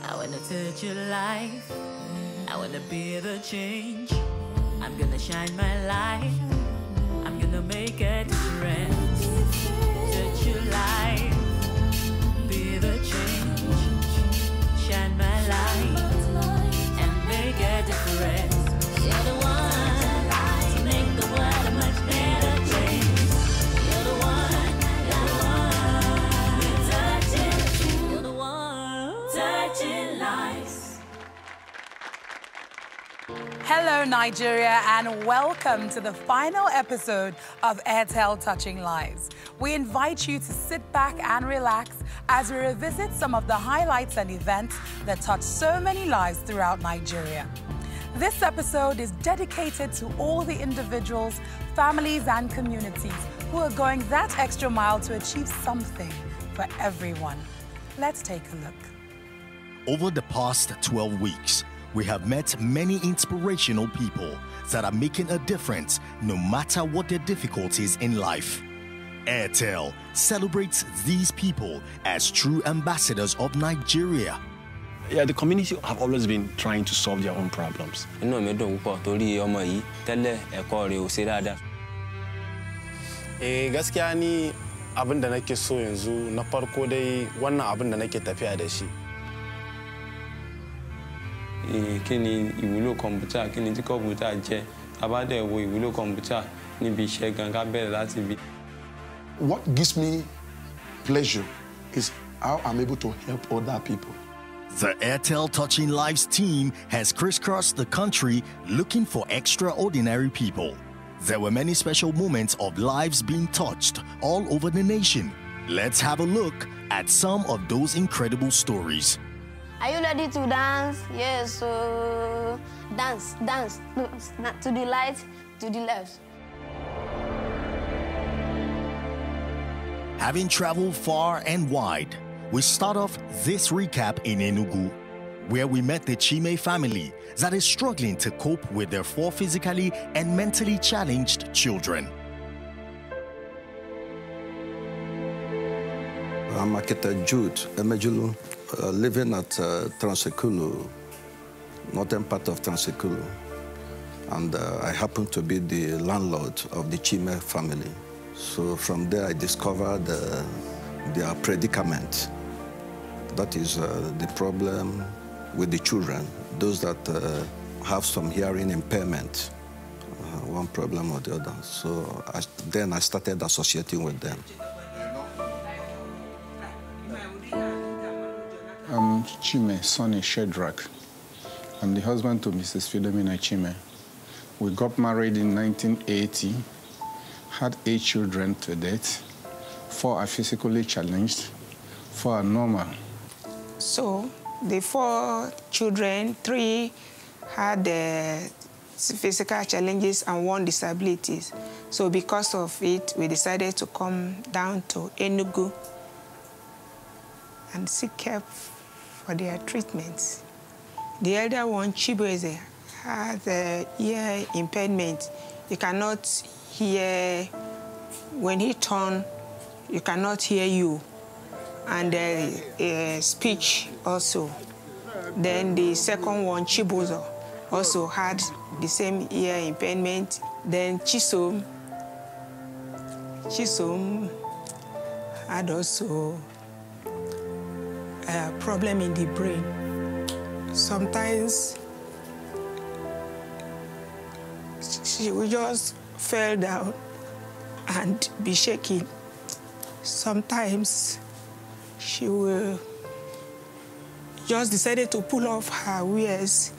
I wanna touch your life. I wanna be the change. I'm gonna shine my light. I'm gonna make a difference. Touch your life. Be the change. Shine my light. And make a difference. You're the one to make the world a much better place. You're the one. You're the one. We're touching. You're the one. Touching lives. Hello, Nigeria, and welcome to the final episode of Airtel Touching Lives. We invite you to sit back and relax as we revisit some of the highlights and events that touch so many lives throughout Nigeria. This episode is dedicated to all the individuals, families, and communities who are going that extra mile to achieve something for everyone. Let's take a look. Over the past 12 weeks, we have met many inspirational people that are making a difference no matter what their difficulties in life. Airtel celebrates these people as true ambassadors of Nigeria. Yeah, the community have always been trying to solve their own problems. Gaskiya ni abin da nake so yanzu na farko dai wannan abin da nake tafiya da shi. Kini ìwúlò kọ̀mpútà, kini tí kọ̀mpútà jẹ́, abádẹ́ wo ìwúlò kọ̀mpútà níbi iṣẹ́ gan ká bẹ̀rẹ̀ láti bí. What gives me pleasure is how I'm able to help other people. The Airtel Touching Lives team has crisscrossed the country looking for extraordinary people. There were many special moments of lives being touched all over the nation. Let's have a look at some of those incredible stories. Are you ready to dance? Yes, so dance, dance. No, not to the right, to the left. Having traveled far and wide, we start off this recap in Enugu, where we met the Chima family that is struggling to cope with their 4 physically and mentally challenged children. I'm Architect Jude Emejulu, living at Transekulu, northern part of Transekulu. And I happen to be the landlord of the Chima family. So from there I discovered their predicament. That is the problem with the children, those that have some hearing impairment, one problem or the other. So then I started associating with them. I'm Chima, son is Shedrack. I'm the husband to Mrs. Philomena Chima. We got married in 1980, had 8 children to date. 4 are physically challenged, 4 are normal. So the 4 children, 3 had physical challenges and 1 disabilities. So because of it, we decided to come down to Enugu and seek help for their treatments. The elder one, Chibueze, has a ear impairment. You cannot hear, when he turns, you cannot hear you. And speech also. Then the second one, Chibuzo, also had the same ear impairment. Then Chisom had also a problem in the brain. Sometimes she will just fall down and be shaking. Sometimes she will just decided to pull off her wears,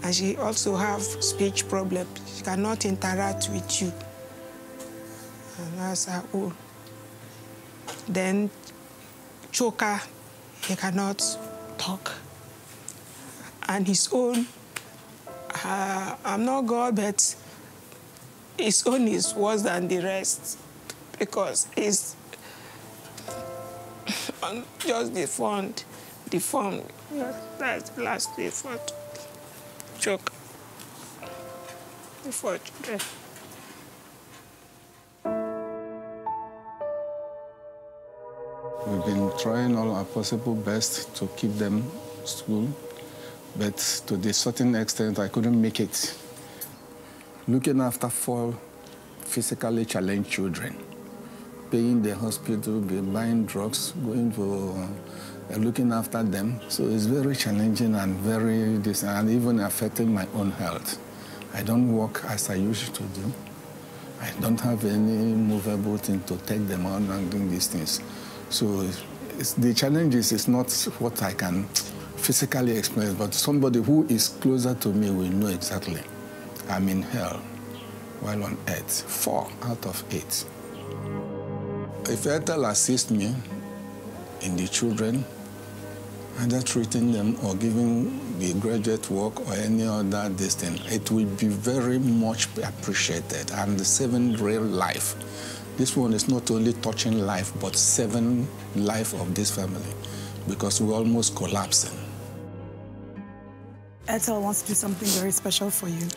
and she also have speech problems. She cannot interact with you, and that's her own. Then Choka, he cannot talk, and his own, I'm not God, but his own is worse than the rest because he's just deformed. That's the last default. Choke. Before children. We've been trying all our possible best to keep them school, but to the certain extent, I couldn't make it. Looking after 4 physically challenged children, paying the hospital, buying drugs, going for looking after them. So it's very challenging and and even affecting my own health. I don't work as I used to do. I don't have any movable thing to take them on and doing these things. So the challenges is not what I can physically experience, but somebody who is closer to me will know exactly. I'm in hell while on earth, 4 out of 8. If Airtel assists me in the children, either treating them or giving the graduate work or any other distance, it will be very much appreciated and saving real life. This one is not only touching life, but saving life of this family because we're almost collapsing. Airtel wants to do something very special for you,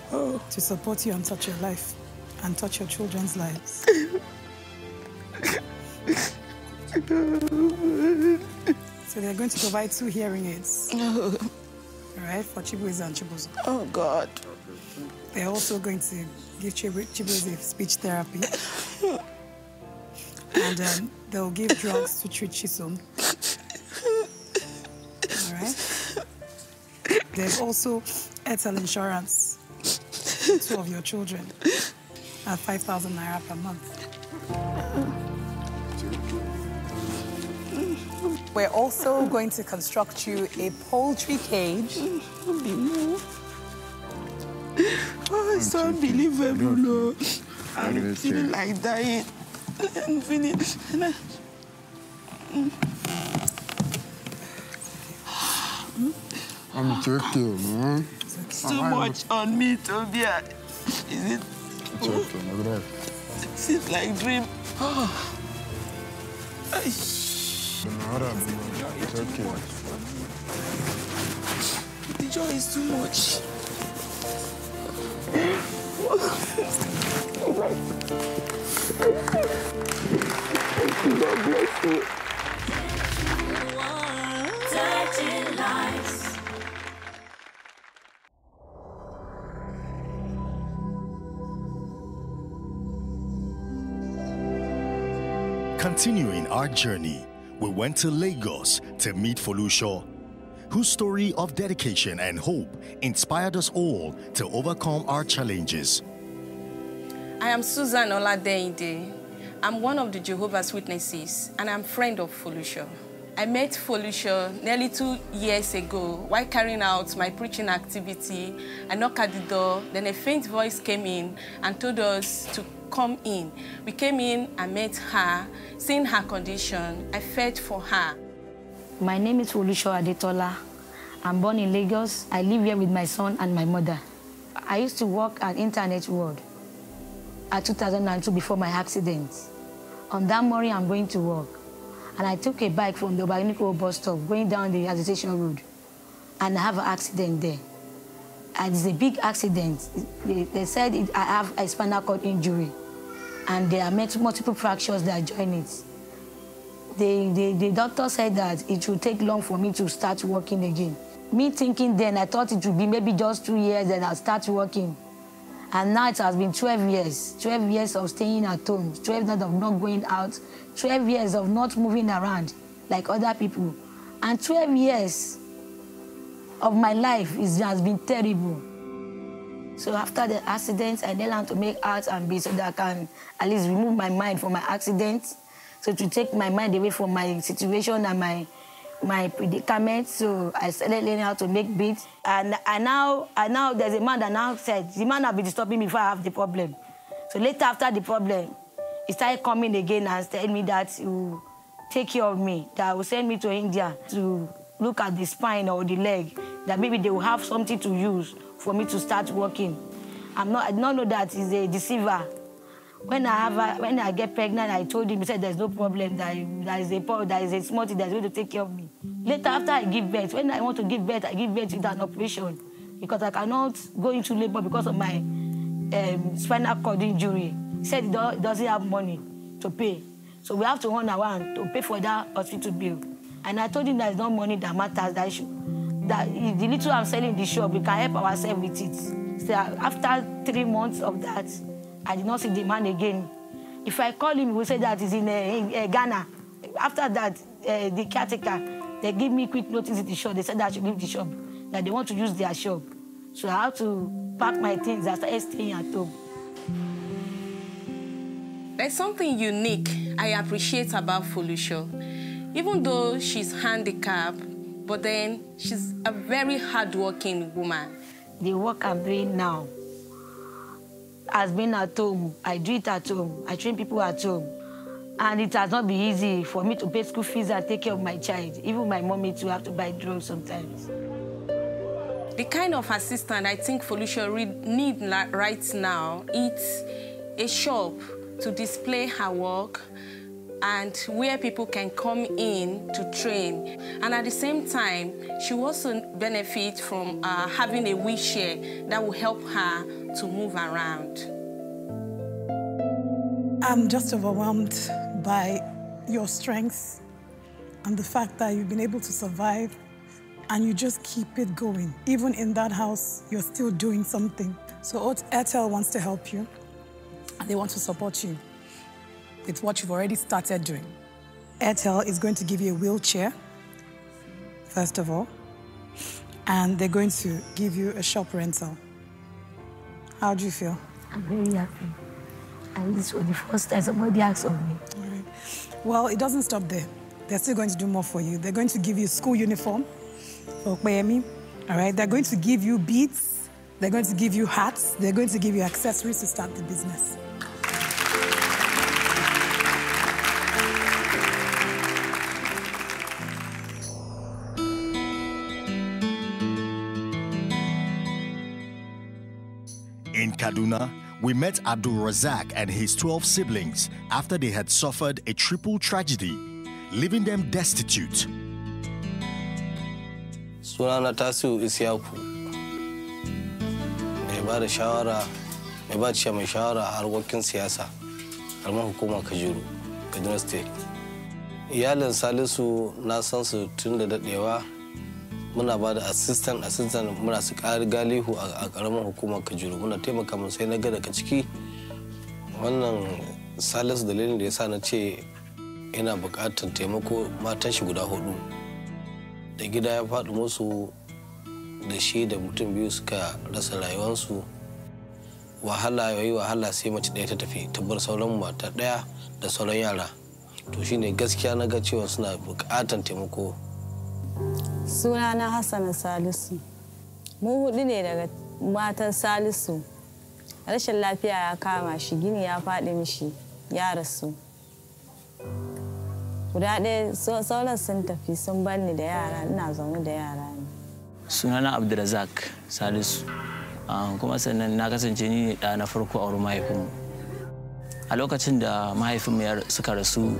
to support you and touch your life and touch your children's lives. So they're going to provide 2 hearing aids. All right, for Chibueze and Chibuzo. Oh, God. They're also going to give Chibueze speech therapy. And they'll give drugs to treat Chisom. All right? There's also Airtel insurance for 2 of your children at 5,000 naira per month. We're also going to construct you a poultry cage. Oh, it's so unbelievable, no. I'm feeling like dying. I'm finished. I'm joking, man. It's too much on me, Tobia. Is it? It's okay, my brother. It seems like dream. Oh. It's okay. The joy is too much. God bless you. Touching lives. Continuing our journey, we went to Lagos to meet Felucia, whose story of dedication and hope inspired us all to overcome our challenges. I am Susan Oladeinde. I'm one of the Jehovah's Witnesses, and I'm a friend of Felucia. I met Felucia nearly 2 years ago while carrying out my preaching activity. I knocked at the door, then a faint voice came in and told us to come in. We came in and met her. Seeing her condition, I felt for her. My name is Felucia Adetola. I'm born in Lagos. I live here with my son and my mother. I used to work at Internet World at 2002 before my accident. On that morning, I'm going to work. And I took a bike from the Obaniko bus stop going down the Agitation Road. And I have an accident there. And it's a big accident. They said I have a spinal cord injury. And there are multiple fractures that join it. The doctor said that it would take long for me to start working again. Me thinking then, I thought it would be maybe just 2 years and I'll start working. And now it has been 12 years. 12 years of staying at home, 12 years of not going out, 12 years of not moving around like other people. And 12 years of my life has been terrible. So after the accident, I learned to make art and beats so that I can at least remove my mind from my accident. So to take my mind away from my situation and my predicament. So I started learning how to make beats. And now there's a man that now said, the man has been disturbing me before I have the problem. So later after the problem, he started coming again and telling me that he will take care of me, that will send me to India to look at the spine or the leg, that maybe they will have something to use for me to start working. I did not know that he's a deceiver. When I get pregnant, I told him, he said there's no problem, that is a small thing that's going to take care of me. Later, after I give birth, when I want to give birth, I give birth with an operation because I cannot go into labor because of my spinal cord injury. He said he doesn't have money to pay. So we have to run around to pay for that hospital bill. And I told him there's no money that matters, that issue. that the little I'm selling in the shop, we can help ourselves with it. So after 3 months of that, I did not see the man again. If I call him, he will say that he's in Ghana. After that, the caretaker, they give me quick notice in the shop. They said that I should leave the shop, that they want to use their shop. So I have to pack my things. I started staying at home. There's something unique I appreciate about Felucia. Even though she's handicapped, but then she's a very hardworking woman. The work I'm doing now has been at home. I do it at home. I train people at home. And it has not been easy for me to pay school fees and take care of my child. Even my mommy too have to buy drugs sometimes. The kind of assistant I think Felucia needs right now is a shop to display her work and where people can come in to train. And at the same time, she will also benefit from having a wheelchair that will help her to move around. I'm just overwhelmed by your strength and the fact that you've been able to survive and you just keep it going. Even in that house, you're still doing something. So Airtel wants to help you and they want to support you with what you've already started doing. Airtel is going to give you a wheelchair, first of all, and they're going to give you a shop rental. How do you feel? I'm very happy. And this was the first time somebody asked of me. All right. Well, it doesn't stop there. They're still going to do more for you. They're going to give you a school uniform for Miami. All right. They're going to give you beads. They're going to give you hats. They're going to give you accessories to start the business. In Kaduna, we met AbdulRazak and his 12 siblings after they had suffered a triple tragedy, leaving them destitute. Sunana Tasiu Isiyaku, mai ba da shawara, mai ba da mai shawara a harkokin siyasa, karamar hukumar Kajuru, Kaduna State. Iyalin Salisu na san su tun da daɗewa, muna ba da assistant muna su ƙari galihu a ƙaramin hukumar Kajuru, muna taimaka mun sai na ga daga ciki wannan Salisu dalilin da ya sa na ce ina buƙatar taimako matan shi guda 4 da gida ya faɗi musu da shi da mutum biyu suka rasa rayuwarsu. Wahala yayi wahala sai mace ɗaya ta tafi ta bar sauran mata ɗaya da sauran yara, to shine gaskiya na ga cewa suna buƙatar taimako. Sunana Hassana Salisu. Mu 4 ne daga matan Salisu. Rashin lafiya ya kama shi, gini ya faɗi mishi, ya rasu. Guda ɗaya sauran sun tafi sun bar ni da yara, ina zaune da yara ne. Sunana AbdulRazak Salisu. Kuma sannan na kasance ni ne ɗa na farko a wurin mahaifinmu. A lokacin da mahaifinmu suka rasu,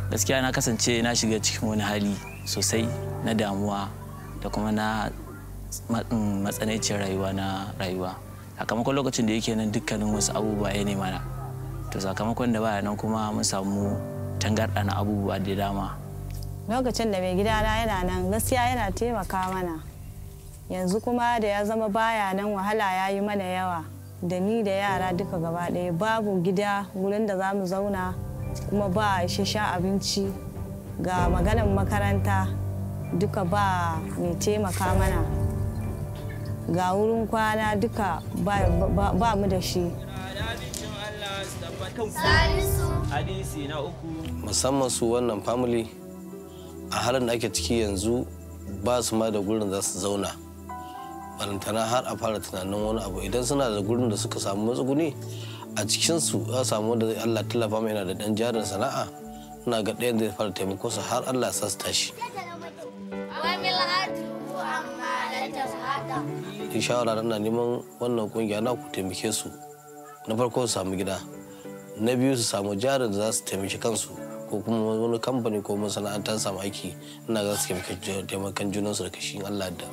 gaskiya na kasance na shiga cikin wani hali sosai na damuwa da kuma na matsanancin rayuwa. Sakamakon lokacin da yake nan dukkanin wasu abubuwa ya nema na. To sakamakon da baya nan kuma mun samu tangarɗa na abubuwa da dama. Lokacin da mai gidana yana nan gaskiya yana taimaka mana. Yanzu kuma da ya zama baya nan wahala ya yi mana yawa. Da ni da yara duka gaba ɗaya babu gida wurin da za mu zauna kuma ba isasshen abinci. Ga maganan makaranta duka ba mai taimaka mana, ga wurin kwana duka ba mu da shi. Musamman su wannan family a halin da ake ciki yanzu ba su ma da gurin za su zauna, balantana har a fara tunanin wani abu. Idan suna da gurin da suka samu matsuguni a cikinsu za samu da Allah tallafa mai yana da ɗan jarin sana'a, ina ga ɗayan zai fara taimako su har Allah ya sa su tashi. Ni shawara na neman wannan kungiya na ku taimake su. Na farko su samu gida, na biyu su samu jarin da za su taimaki kansu ko kuma wani kamfani ko masana'antar samu aiki, ina ga su taimakan junansu da kashin Allah da.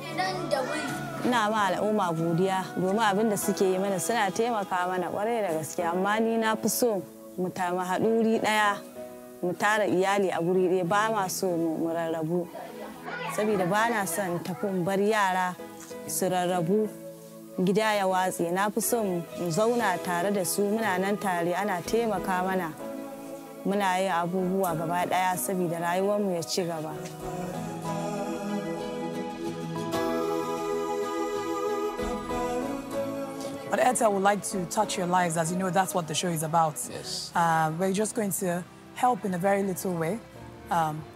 Ina ma al'umma godiya domin abin da suke yi mana suna taimaka mana kwarai da gaske, amma ni na fi so mu haɗu wuri ɗaya mu tara iyali a guri ɗaya, ba ma so mu rarrabu. saboda ba na son tafi in bar yara su rarrabu gida ya watse. Na fi son in zauna tare da su, muna nan tare ana taimaka mana, muna yin abubuwa gaba ɗaya saboda rayuwarmu ya ci gaba. But Airtel would like to touch your lives. As you know, that's what the show is about. Yes. We're just going to help in a very little way.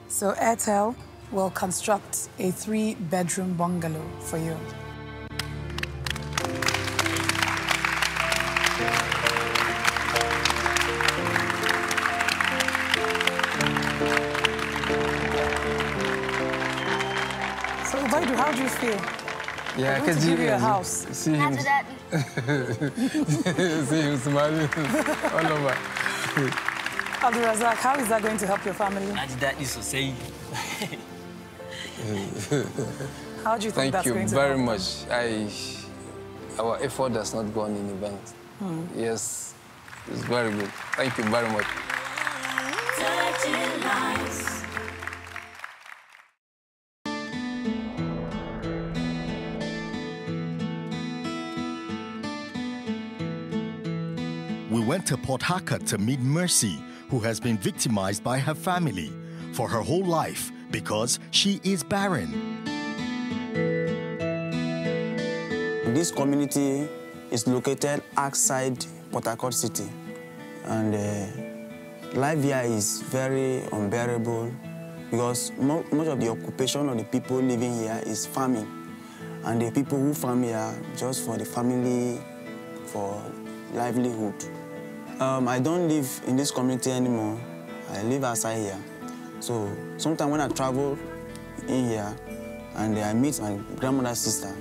So Airtel will construct a 3-bedroom bungalow for you. So, Ubaidu, how do you feel? Yeah, I'm going to give you a house. See him. See him smiling all over. AbdulRazak, how is that going to help your family? That is to say. How do you think that's going to Thank you very help much. Our effort has not gone in vain. Yes, it's very good. Thank you very much. We went to Port Harcourt to meet Mercy, who has been victimized by her family for her whole life because she is barren. This community is located outside Port Harcourt City, and life here is very unbearable because much of the occupation of the people living here is farming, and the people who farm here just for the family, for livelihood. I don't live in this community anymore. I live outside here. So sometimes when I travel in here and I meet my grandmother's sister,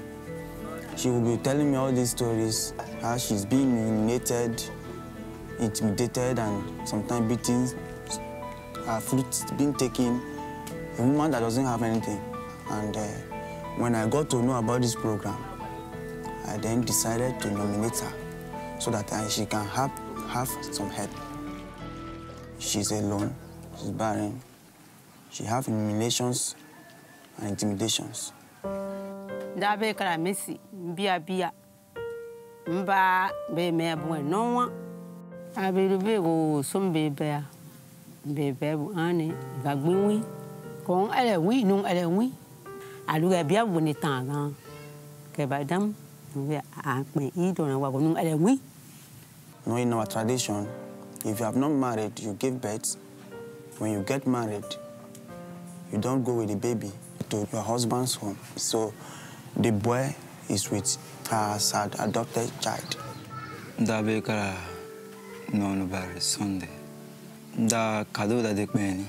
she will be telling me all these stories, how she's being humiliated, intimidated, and sometimes beaten, her fruits being taken, a woman that doesn't have anything. And when I got to know about this program, I then decided to nominate her so that she can have some help. She's alone, she's barren, she has humiliations and intimidations. Dabe kara Messi, bia. Mba be me buen no abe be go some be bu ane gagbinwi kon ele wi nun ele wi aluga bia boni tanga ke badam we a pe I don wa go nun ele wi. No, in our tradition, if you have not married, you give birth. When you get married, you don't go with the baby to your husband's home. So the boy is with her adopted child. Da bekara non very Sunday. Da kado da dekmeni.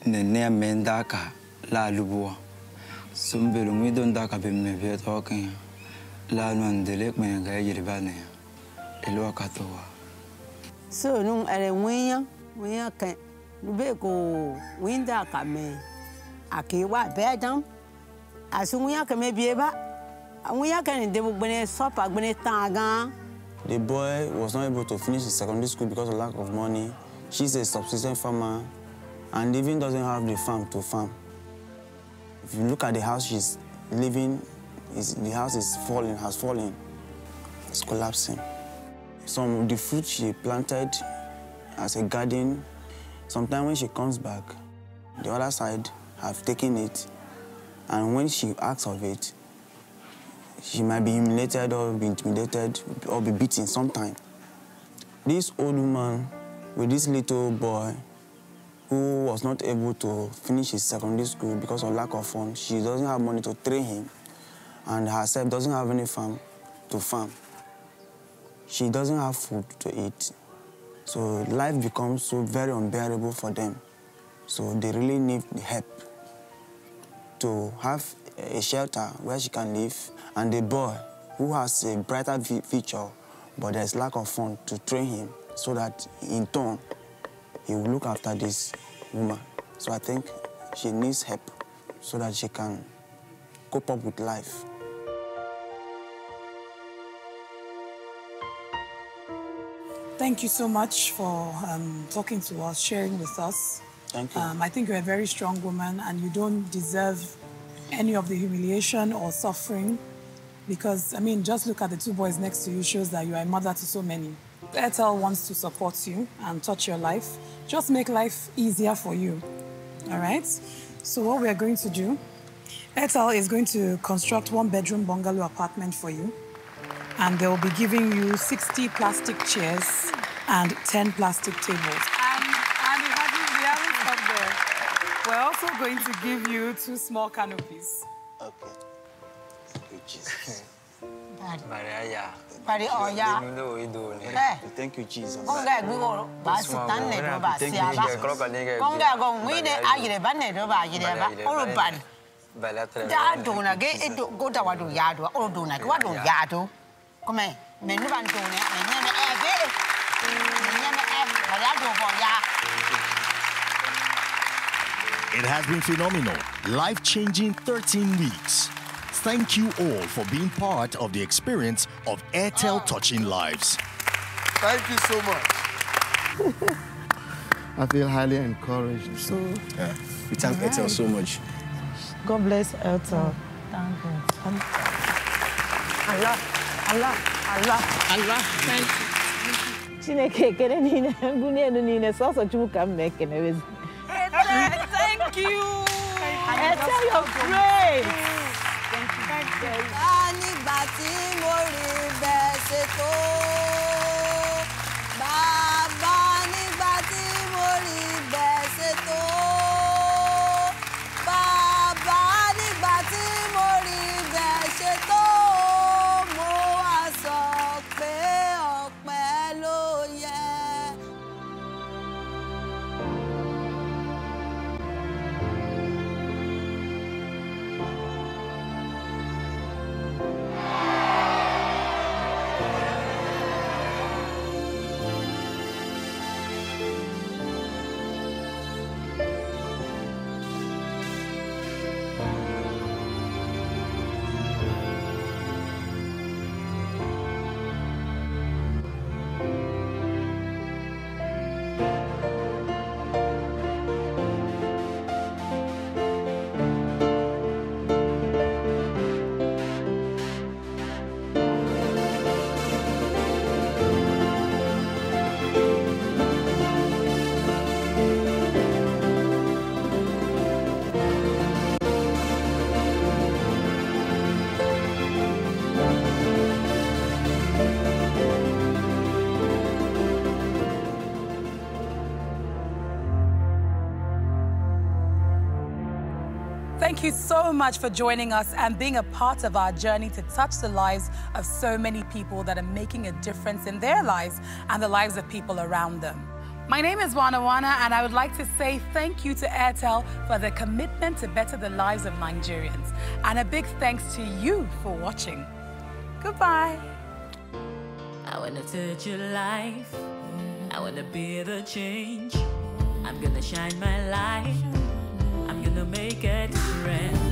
Ne mendaka la lubuwa. Sumbelu mi don da ka bemme be talking. La non delek me ga yiribane. Elo katowa. So nung ele winya ke be ko winda ka me akiwa bedam asunya ke me bieba amunya kan de bugbene sopa gbene tanga. The boy was not able to finish his secondary school because of lack of money. She's a subsistence farmer and even doesn't have the farm to farm. If you look at the house she's living, the house is falling, has fallen. It's collapsing. Some of the fruit she planted as a garden, sometimes when she comes back, the other side have taken it, and when she asks of it, she might be humiliated or be intimidated or be beaten sometimes. This old woman with this little boy who was not able to finish his secondary school because of lack of funds, she doesn't have money to train him, and herself doesn't have any farm to farm. She doesn't have food to eat. So life becomes so very unbearable for them. So they really need the help to have a shelter where she can live. And the boy who has a brighter future, but there's lack of funds to train him so that in turn, he will look after this woman. So I think she needs help so that she can cope up with life. Thank you so much for talking to us, sharing with us. Thank you. I think you're a very strong woman and you don't deserve any of the humiliation or suffering because, I mean, just look at the two boys next to you shows that you are a mother to so many. Airtel wants to support you and touch your life. Just make life easier for you, all right? So what we are going to do, Airtel is going to construct 1-bedroom bungalow apartment for you, and they will be giving you 60 plastic chairs and 10 plastic tables. And we haven't stopped there. We're also going to give you 2 small canopies. Okay. Jesus. Pari oya. Thank you, Jesus. Konga gwo ba sitan ne do ba sia ba. Konga go ngwide ayire ba ne do ba ayire ba. Oro ban. Da do na ge edo go da wado yado. Oro do na ge wado yado. Come me nu ban do ne me ne e ge. Me ne e ba yado bo ya. It has been phenomenal, life-changing 13 weeks. Thank you all for being part of the experience of Airtel Touching Lives. Thank you so much. I feel highly encouraged. So, we thank Airtel so much. God bless Airtel. Thank God. Allah. Thank you. Chineke kere nina gunia nina sasa chuka meke na Thank you. Airtel, you're great. Nígbà tí mo rí bẹ́ẹ̀ ṣe tó. Bàbá nígbà tí mo rí bẹ́ẹ̀ ṣe tó. Bàbá nígbà tí mo rí bẹ́ẹ̀ ṣe tó. Mo wá sọ pé ọpẹ́ ló yẹ. Thank you so much for joining us and being a part of our journey to touch the lives of so many people that are making a difference in their lives and the lives of people around them. My name is Wana and I would like to say thank you to Airtel for their commitment to better the lives of Nigerians. And a big thanks to you for watching. Goodbye. I wanna touch your life. I wanna be the change. I'm gonna shine my light. I'm gonna make a difference.